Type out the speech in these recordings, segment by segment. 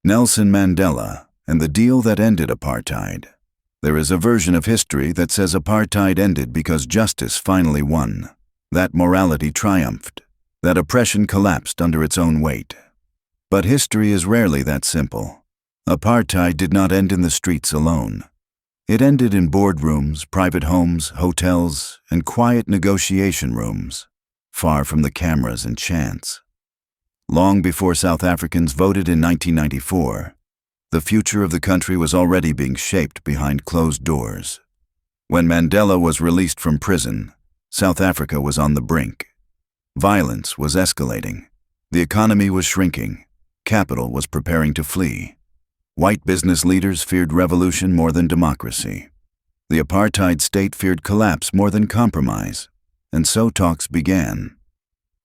Nelson Mandela and the deal that ended apartheid. There is a version of history that says apartheid ended because justice finally won, that morality triumphed, that oppression collapsed under its own weight. But history is rarely that simple. Apartheid did not end in the streets alone. It ended in boardrooms, private homes, hotels, and quiet negotiation rooms, far from the cameras and chants. Long before South Africans voted in 1994, the future of the country was already being shaped behind closed doors. When Mandela was released from prison, South Africa was on the brink. Violence was escalating. The economy was shrinking. Capital was preparing to flee. White business leaders feared revolution more than democracy. The apartheid state feared collapse more than compromise, and so talks began.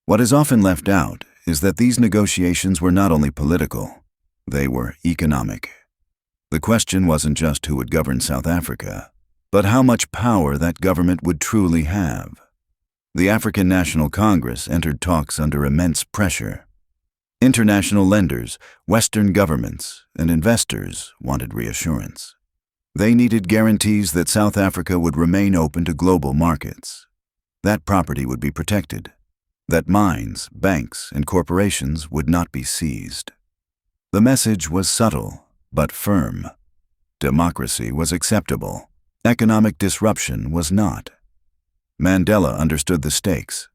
What is often left out is that these negotiations were not only political, they were economic. The question wasn't just who would govern South Africa, but how much power that government would truly have. The African National Congress entered talks under immense pressure. International lenders, Western governments, and investors wanted reassurance. They needed guarantees that South Africa would remain open to global markets, that property would be protected, that mines, banks, and corporations would not be seized. The message was subtle, but firm. Democracy was acceptable. Economic disruption was not. Mandela understood the stakes.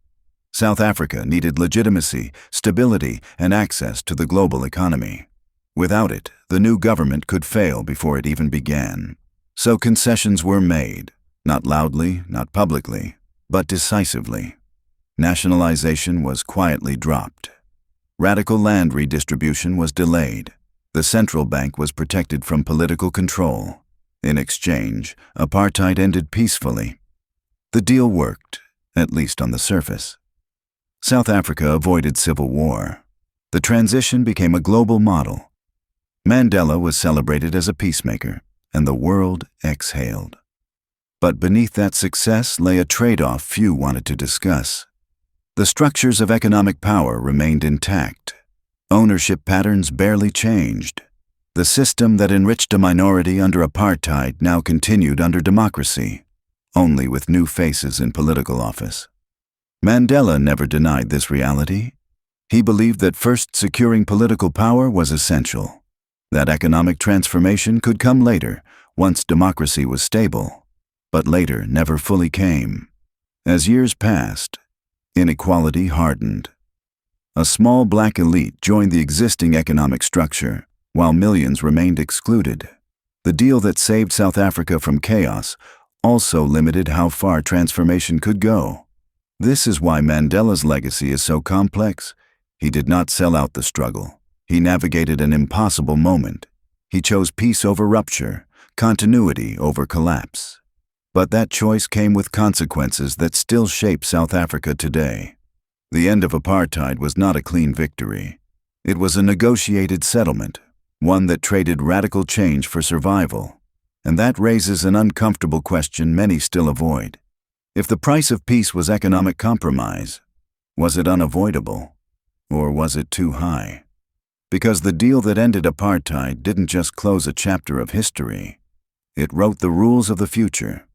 South Africa needed legitimacy, stability, and access to the global economy. Without it, the new government could fail before it even began. So concessions were made, not loudly, not publicly, but decisively. Nationalization was quietly dropped. Radical land redistribution was delayed. The central bank was protected from political control. In exchange, apartheid ended peacefully. The deal worked, at least on the surface. South Africa avoided civil war. The transition became a global model. Mandela was celebrated as a peacemaker, and the world exhaled. But beneath that success lay a trade-off few wanted to discuss. The structures of economic power remained intact. Ownership patterns barely changed. The system that enriched a minority under apartheid now continued under democracy, only with new faces in political office. Mandela never denied this reality. He believed that first securing political power was essential, that economic transformation could come later, once democracy was stable, but later never fully came. As years passed, inequality hardened. A small black elite joined the existing economic structure, while millions remained excluded. The deal that saved South Africa from chaos also limited how far transformation could go. This is why Mandela's legacy is so complex. He did not sell out the struggle. He navigated an impossible moment. He chose peace over rupture, continuity over collapse. But that choice came with consequences that still shape South Africa today. The end of apartheid was not a clean victory. It was a negotiated settlement, one that traded radical change for survival. And that raises an uncomfortable question many still avoid. If the price of peace was economic compromise, was it unavoidable? Or was it too high? Because the deal that ended apartheid didn't just close a chapter of history. It wrote the rules of the future.